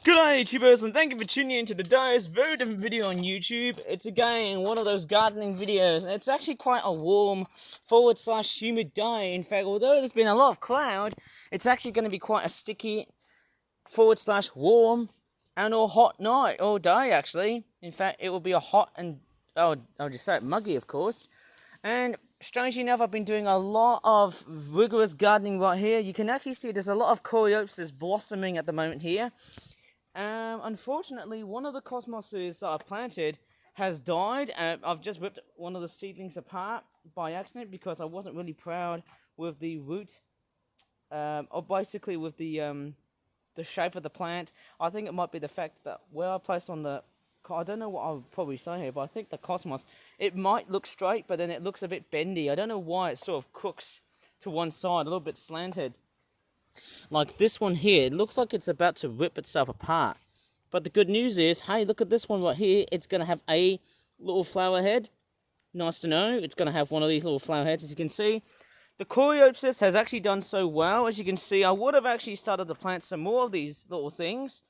G'day YouTubers, and thank you for tuning in to today's very different video on YouTube. It's again one of those gardening videos, and it's actually quite a warm / humid day. In fact, although there's been a lot of cloud, it's actually going to be quite a sticky / warm and or hot night, all day actually. In fact, it will be a hot and, I'll just say it, muggy of course. And strangely enough, I've been doing a lot of rigorous gardening right here. You can actually see there's a lot of coreopsis blossoming at the moment here. Unfortunately, one of the cosmoses that I planted has died. I've just ripped one of the seedlings apart by accident because I wasn't really proud with the root, or basically with the shape of the plant. I think it might be the fact that where I placed on the, I don't know what I'll probably say here, but I think the cosmos, it might look straight, but then it looks a bit bendy. I don't know why it sort of crooks to one side, a little bit slanted. Like this one here, it looks like it's about to rip itself apart. But the good news is, hey, look at this one right here. It's going to have a little flower head. Nice to know. It's going to have one of these little flower heads, as you can see. The coreopsis has actually done so well. As you can see, I would have actually started to plant some more of these little things.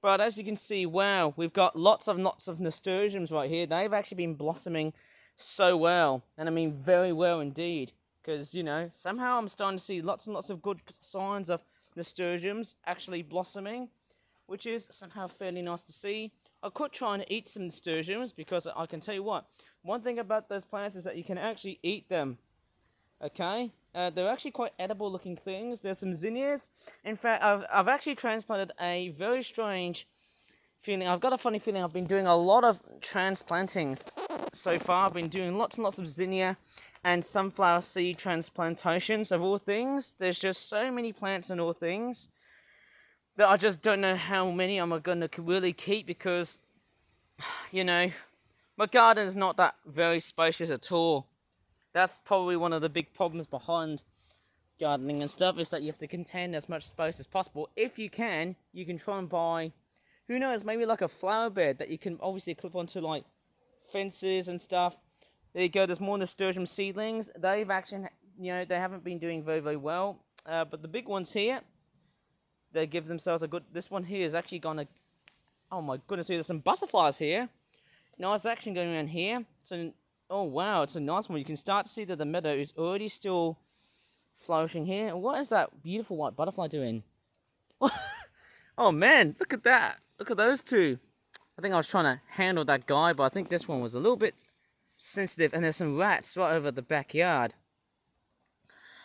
But as you can see, wow, we've got lots of nasturtiums right here. They've actually been blossoming so well. And I mean very well indeed. Because, you know, somehow I'm starting to see lots and lots of good signs of nasturtiums actually blossoming, which is somehow fairly nice to see. I could try and eat some nasturtiums because I can tell you what, one thing about those plants is that you can actually eat them, okay? They're actually quite edible looking things. There's some zinnias. In fact, I've actually transplanted a very strange feeling. I've got a funny feeling I've been doing a lot of transplantings so far. I've been doing lots and lots of zinnia and sunflower seed transplantations of all things. There's just so many plants and all things that I just don't know how many I'm going to really keep because, you know, my garden is not that very spacious at all. That's probably one of the big problems behind gardening and stuff, is that you have to contain as much space as possible. If you can try and buy, who knows, maybe like a flower bed that you can obviously clip onto like fences and stuff. There you go, there's more nasturtium seedlings. They've actually, you know, they haven't been doing very, very well. But the big ones here, they give themselves a good, this one here is actually gonna, oh my goodness, there's some butterflies here. Nice action going around here. Oh wow, it's a nice one. You can start to see that the meadow is already still flourishing here. What is that beautiful white butterfly doing? Oh man, look at that. Look at those two. I think I was trying to handle that guy, but I think this one was a little bit sensitive, and there's some rats right over the backyard.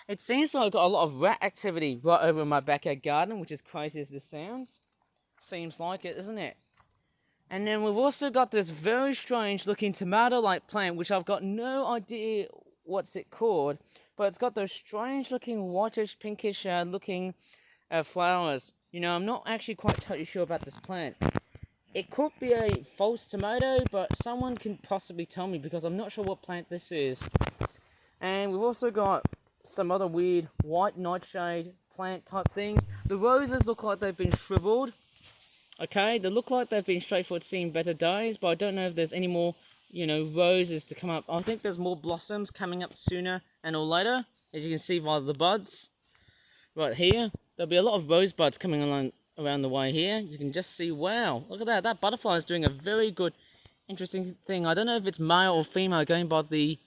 It seems like I've got a lot of rat activity right over in my backyard garden, which is crazy as this sounds. Seems like it, isn't it? And then we've also got this very strange looking tomato-like plant, which I've got no idea what's it called, but it's got those strange looking whitish, pinkish looking flowers. You know, I'm not actually quite totally sure about this plant. It could be a false tomato, but someone can possibly tell me because I'm not sure what plant this is. And we've also got some other weird white nightshade plant type things. The roses look like they've been shriveled. Okay, they look like they've been straightforward, seen better days, but I don't know if there's any more, you know, roses to come up. I think there's more blossoms coming up sooner and or later, as you can see via the buds. Right here, there'll be a lot of rose buds coming along around the way here. You can just see, wow, look at that. That butterfly is doing a very good, interesting thing. I don't know if it's male or female going by the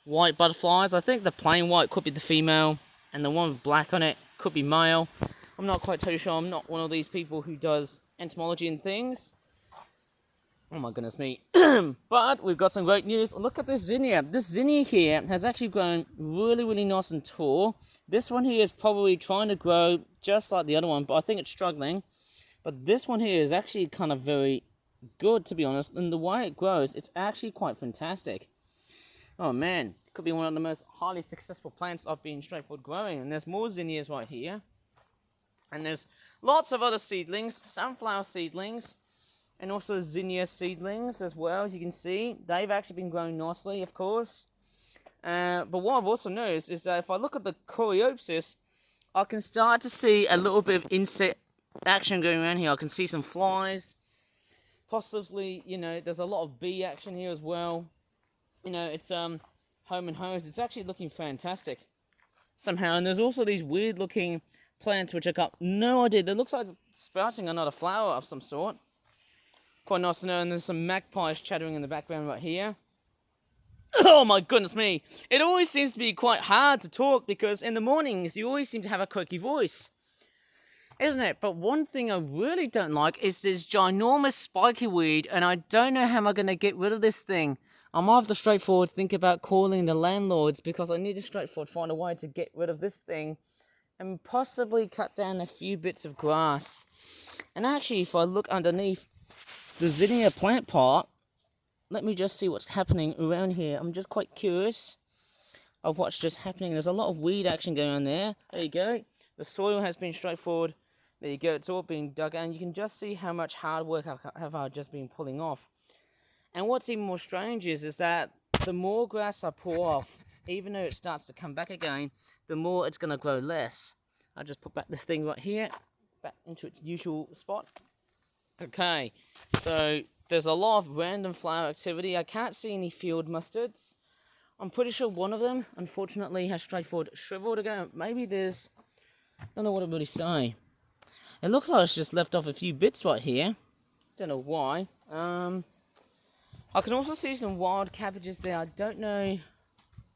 white butterflies. I think the plain white could be the female, and the one with black on it could be male. I'm not quite totally sure. I'm not one of these people who does entomology and things. Oh my goodness me. But we've got some great news. Look at this zinnia. This zinnia here has actually grown really, really nice and tall. This one here is probably trying to grow just like the other one, but I think it's struggling. But this one here is actually kind of very good, to be honest. And the way it grows, it's actually quite fantastic. Oh man, it could be one of the most highly successful plants I've been straightforward growing. And there's more zinnias right here. And there's lots of other seedlings, sunflower seedlings, and also zinnia seedlings as well, as you can see. They've actually been growing nicely, of course. But what I've also noticed is that if I look at the coreopsis, I can start to see a little bit of insect action going around here. I can see some flies. Possibly, you know, there's a lot of bee action here as well. You know, it's home and hose. It's actually looking fantastic somehow. And there's also these weird looking plants which I got no idea. It looks like it's sprouting another flower of some sort. Quite nice to know, and there's some magpies chattering in the background right here. Oh my goodness me. It always seems to be quite hard to talk because in the mornings you always seem to have a croaky voice. Isn't it? But one thing I really don't like is this ginormous spiky weed, and I don't know how I'm going to get rid of this thing. I might have to straightforward think about calling the landlords because I need to straightforward find a way to get rid of this thing and possibly cut down a few bits of grass. And actually, if I look underneath the zinnia plant pot, let me just see what's happening around here. I'm just quite curious of what's just happening. There's a lot of weed action going on there. There you go. The soil has been straightforward. There you go. It's all being dug out. And you can just see how much hard work I've just been pulling off. And what's even more strange is that the more grass I pull off, even though it starts to come back again, the more it's going to grow less. I'll just put back this thing right here, back into its usual spot. Okay, so there's a lot of random flower activity. I can't see any field mustards. I'm pretty sure one of them, unfortunately, has straightforward shriveled again. Maybe there's... I don't know what to really say. It looks like it's just left off a few bits right here. Don't know why. I can also see some wild cabbages there. I don't know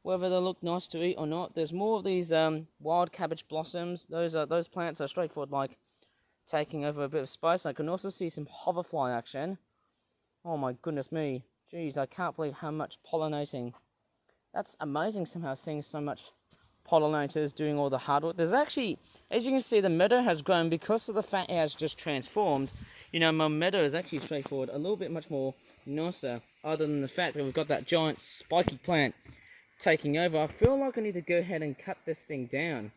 whether they look nice to eat or not. There's more of these wild cabbage blossoms. Those plants are straightforward, like taking over a bit of space. I can also see some hoverfly action. Oh my goodness me. Jeez, I can't believe how much pollinating. That's amazing somehow, seeing so much pollinators doing all the hard work. There's actually, as you can see, the meadow has grown because of the fact it has just transformed. You know, my meadow is actually straightforward, a little bit much more nicer, other than the fact that we've got that giant spiky plant taking over. I feel like I need to go ahead and cut this thing down.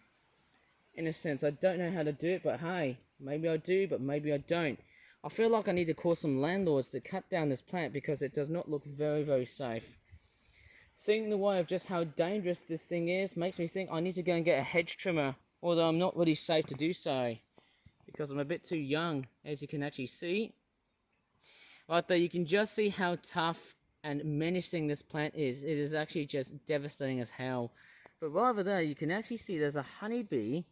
In a sense, I don't know how to do it, but hey, maybe I do, but maybe I don't. I feel like I need to call some landlords to cut down this plant because it does not look very, very safe. Seeing the way of just how dangerous this thing is makes me think I need to go and get a hedge trimmer, although I'm not really safe to do so because I'm a bit too young, as you can actually see. Right there, you can just see how tough and menacing this plant is. It is actually just devastating as hell. But right over there, you can actually see there's a honeybee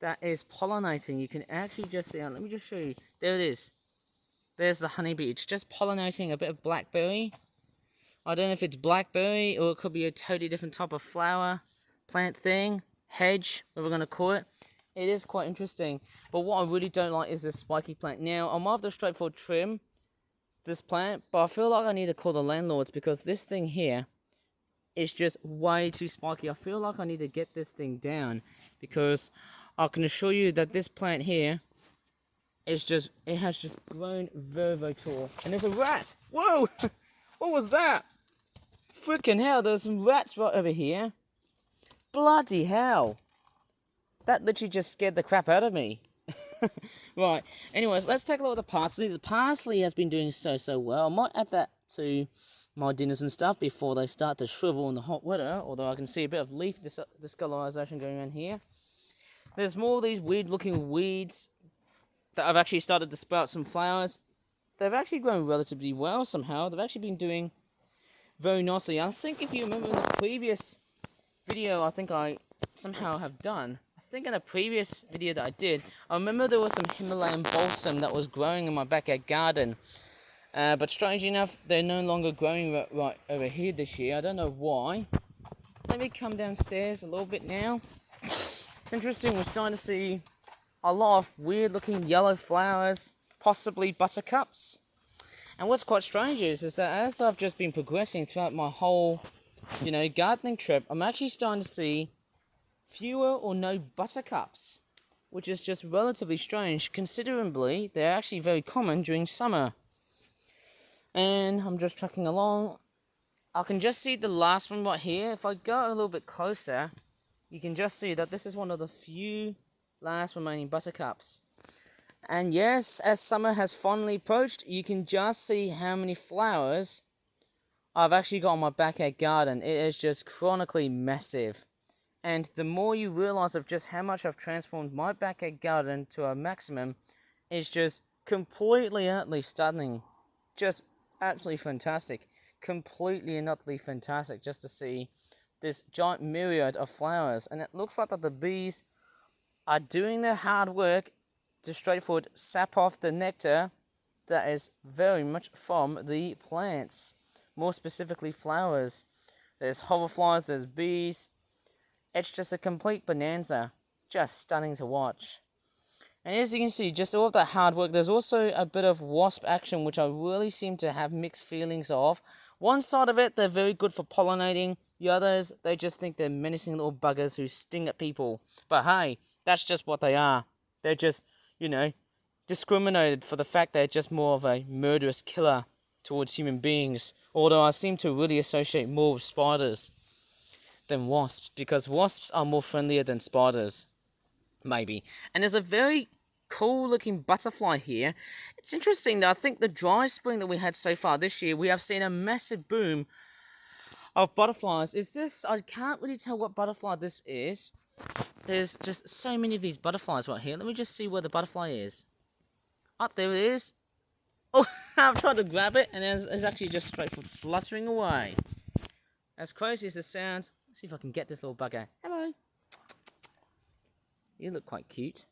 that is pollinating. You can actually just see, let me just show you. There it is. There's the honeybee. It's just pollinating a bit of blackberry. I don't know if it's blackberry or it could be a totally different type of flower, plant thing, hedge, whatever we're going to call it. It is quite interesting. But what I really don't like is this spiky plant. Now, I might have to straightforward trim this plant, but I feel like I need to call the landlords because this thing here is just way too spiky. I feel like I need to get this thing down because I can assure you that this plant here is just, it has just grown very, very tall. And there's a rat. Whoa! What was that? Freaking hell, there's some rats right over here. Bloody hell. That literally just scared the crap out of me. Right, anyways, let's take a look at the parsley. The parsley has been doing so well. I might add that to my dinners and stuff before they start to shrivel in the hot weather, although I can see a bit of leaf discolorization going on here. There's more of these weird looking weeds that have actually started to sprout some flowers. They've actually grown relatively well somehow. They've actually been doing very nicely. I think if you remember in the previous video I think I somehow have done, I think in the previous video that I did, I remember there was some Himalayan balsam that was growing in my backyard garden. But strangely enough, they're no longer growing right over here this year. I don't know why. Let me come downstairs a little bit now. It's interesting, we're starting to see a lot of weird looking yellow flowers, possibly buttercups. And what's quite strange is that as I've just been progressing throughout my whole, gardening trip, I'm actually starting to see fewer or no buttercups, which is just relatively strange. Considerably, they're actually very common during summer. And I'm just trucking along. I can just see the last one right here. If I go a little bit closer, you can just see that this is one of the few last remaining buttercups. And yes, as summer has finally approached, you can just see how many flowers I've actually got in my backyard garden. It is just chronically massive. And the more you realise of just how much I've transformed my backyard garden to a maximum, is just completely and utterly stunning. Just absolutely fantastic. Completely and utterly fantastic just to see this giant myriad of flowers. And it looks like that the bees are doing their hard work to straightforward sap off the nectar that is very much from the plants, more specifically flowers. There's hoverflies, there's bees. It's just a complete bonanza, just stunning to watch. And as you can see, just all of that hard work, there's also a bit of wasp action, which I really seem to have mixed feelings of. One side of it, they're very good for pollinating. The others, they just think they're menacing little buggers who sting at people. But hey, that's just what they are. They're just, discriminated for the fact they're just more of a murderous killer towards human beings. Although I seem to really associate more with spiders than wasps, because wasps are more friendlier than spiders. Maybe. And there's a very cool looking butterfly here. It's interesting that I think the dry spring that we had so far this year, we have seen a massive boom of butterflies. I can't really tell what butterfly this is. There's just so many of these butterflies right here. Let me just see where the butterfly is. Oh, there it is. Oh, I've tried to grab it and it's actually just straightforward fluttering away. As crazy as it sounds, let's see if I can get this little bugger. Hello. You look quite cute.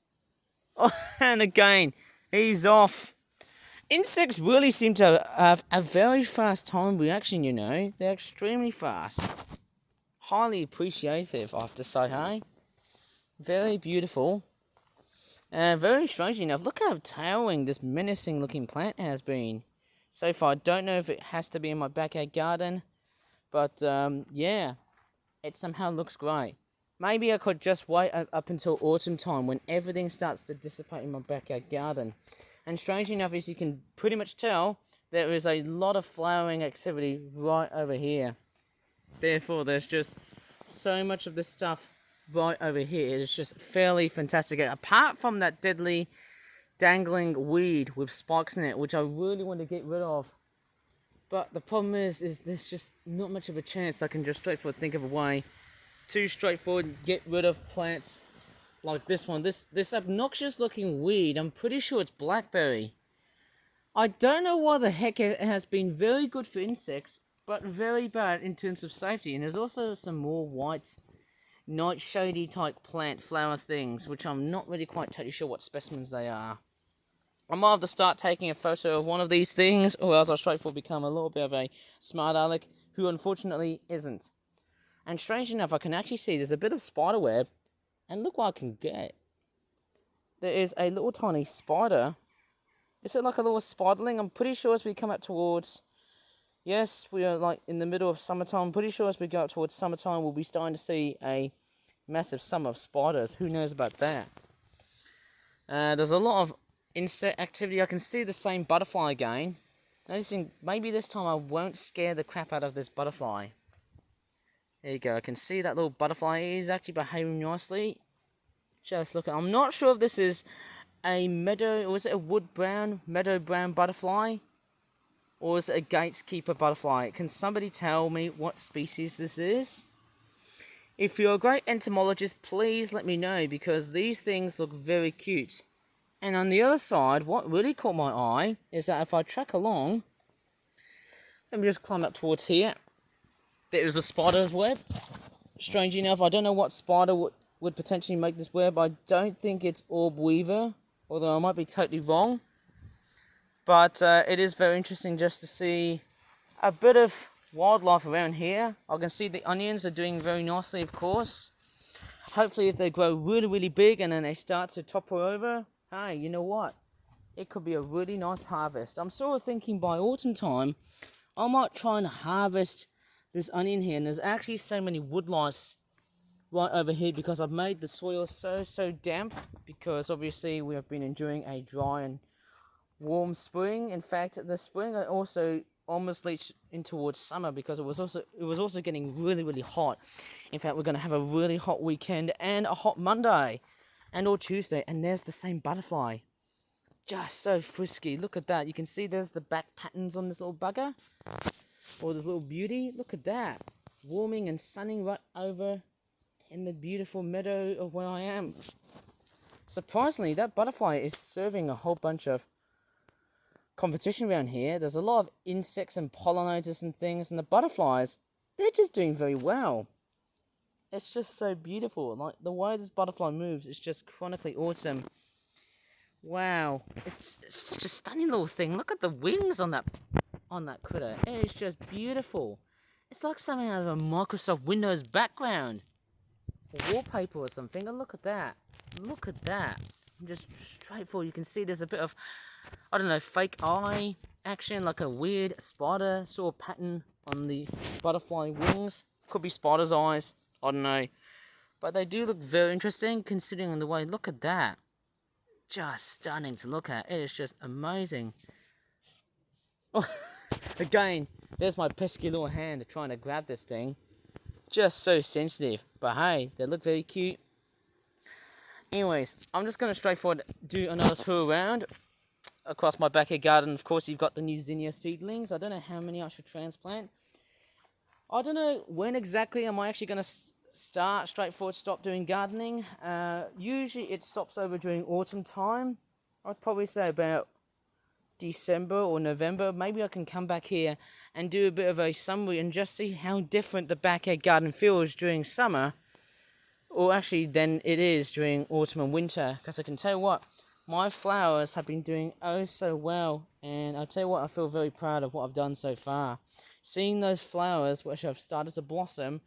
Oh, and again, he's off. Insects really seem to have a very fast time reaction, They're extremely fast. Highly appreciative, I have to say, hey? Very beautiful. And very strangely enough, look how towering this menacing looking plant has been. So far, I don't know if it has to be in my backyard garden. But, yeah. It somehow looks great. Maybe I could just wait up until autumn time when everything starts to dissipate in my backyard garden. And strangely enough, as you can pretty much tell, there is a lot of flowering activity right over here. Therefore, there's just so much of this stuff right over here. It's just fairly fantastic. Apart from that deadly dangling weed with spikes in it, which I really want to get rid of. But the problem is there's just not much of a chance I can just straightforward think of a way to straightforward get rid of plants like this one. This obnoxious looking weed, I'm pretty sure it's blackberry. I don't know why the heck it has been very good for insects, but very bad in terms of safety. And there's also some more white, nightshady type plant flower things, which I'm not really quite totally sure what specimens they are. I might have to start taking a photo of one of these things, or else I'll straightforward become a little bit of a smart aleck, who unfortunately isn't. And strange enough, I can actually see there's a bit of spider web, and look what I can get. There is a little tiny spider. Is it like a little spiderling? I'm pretty sure as we come up towards... Yes, we are like in the middle of summertime. I'm pretty sure as we go up towards summertime, we'll be starting to see a massive summer of spiders. Who knows about that? There's a lot of insect activity. I can see the same butterfly again. Noticing maybe this time I won't scare the crap out of this butterfly. There you go. I can see that little butterfly is actually behaving nicely. Just look at. I'm not sure if this is a meadow, or is it a meadow brown butterfly, or is it a gateskeeper butterfly? Can somebody tell me what species this is? If you're a great entomologist, please let me know, because these things look very cute. And on the other side, what really caught my eye is that if I track along, let me just climb up towards here. There is a spider's web. Strange enough, I don't know what spider would potentially make this web. I don't think it's orb weaver, although I might be totally wrong. But it is very interesting just to see a bit of wildlife around here. I can see the onions are doing very nicely, of course. Hopefully if they grow really, really big and then they start to topple over, hey, you know what? It could be a really nice harvest. I'm sort of thinking by autumn time, I might try and harvest this onion here. And there's actually so many woodlice right over here because I've made the soil so damp, because obviously we have been enjoying a dry and warm spring. In fact, the spring also almost leached in towards summer, because it was also getting really, really hot. In fact, we're going to have a really hot weekend and a hot Monday and or Tuesday. And there's the same butterfly. Just so frisky. Look at that. You can see there's the back patterns on this little bugger, or this little beauty. Look at that. Warming and sunning right over in the beautiful meadow of where I am. Surprisingly, that butterfly is serving a whole bunch of competition around here. There's a lot of insects and pollinators and things, and the butterflies, they're just doing very well. It's just so beautiful. Like, the way this butterfly moves is just chronically awesome. Wow, it's such a stunning little thing. Look at the wings on that critter. It's just beautiful. It's like something out of a Microsoft Windows background, or wallpaper or something. And look at that. Look at that. Just straightforward. You can see there's a bit of, I don't know, fake eye action, like a weird spider sort of pattern on the butterfly wings. Could be spider's eyes. I don't know. But they do look very interesting considering the way. Look at that. Just stunning to look at. It is just amazing. Oh, again, there's my pesky little hand trying to grab this thing. Just so sensitive. But hey, they look very cute. Anyways, I'm just going to straightforward do another tour around across my backyard garden. Of course, you've got the new zinnia seedlings. I don't know how many I should transplant. I don't know when exactly am I actually going to stop doing gardening. Usually it stops over during autumn time. I'd probably say about December or November. Maybe I can come back here and do a bit of a summary and just see how different the backyard garden feels during summer, or actually than it is during autumn and winter. Because I can tell you what, my flowers have been doing oh so well, and I'll tell you what, I feel very proud of what I've done so far. Seeing those flowers which have started to blossom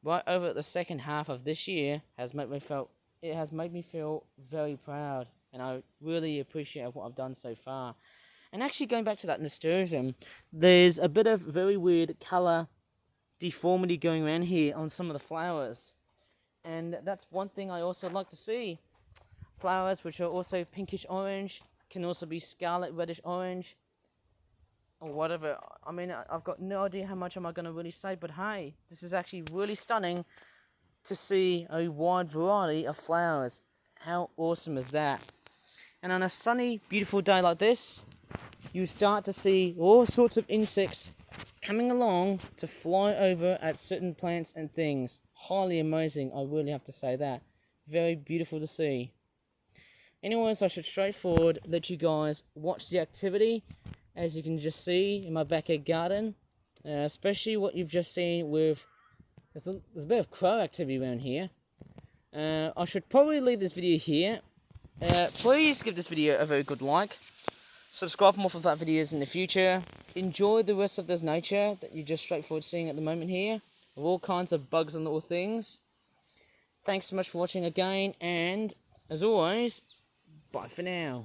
right over at the second half of this year has made me feel very proud, and I really appreciate what I've done so far. And actually, going back to that nasturtium, there's a bit of very weird colour deformity going around here on some of the flowers, and that's one thing I also like to see. Flowers which are also pinkish orange can also be scarlet reddish orange, or whatever. I mean, I've got no idea how much am I going to really say, but hey, this is actually really stunning to see a wide variety of flowers. How awesome is that? And on a sunny, beautiful day like this, you start to see all sorts of insects coming along to fly over at certain plants and things. Highly amazing, I really have to say that. Very beautiful to see. Anyways, I should straightforward let you guys watch the activity. As you can just see in my backyard garden, especially what you've just seen with, there's a bit of crow activity around here. I should probably leave this video here. Please give this video a very good like. Subscribe for more of that videos in the future. Enjoy the rest of this nature that you're just straightforward seeing at the moment here, of all kinds of bugs and little things. Thanks so much for watching again, and as always, bye for now.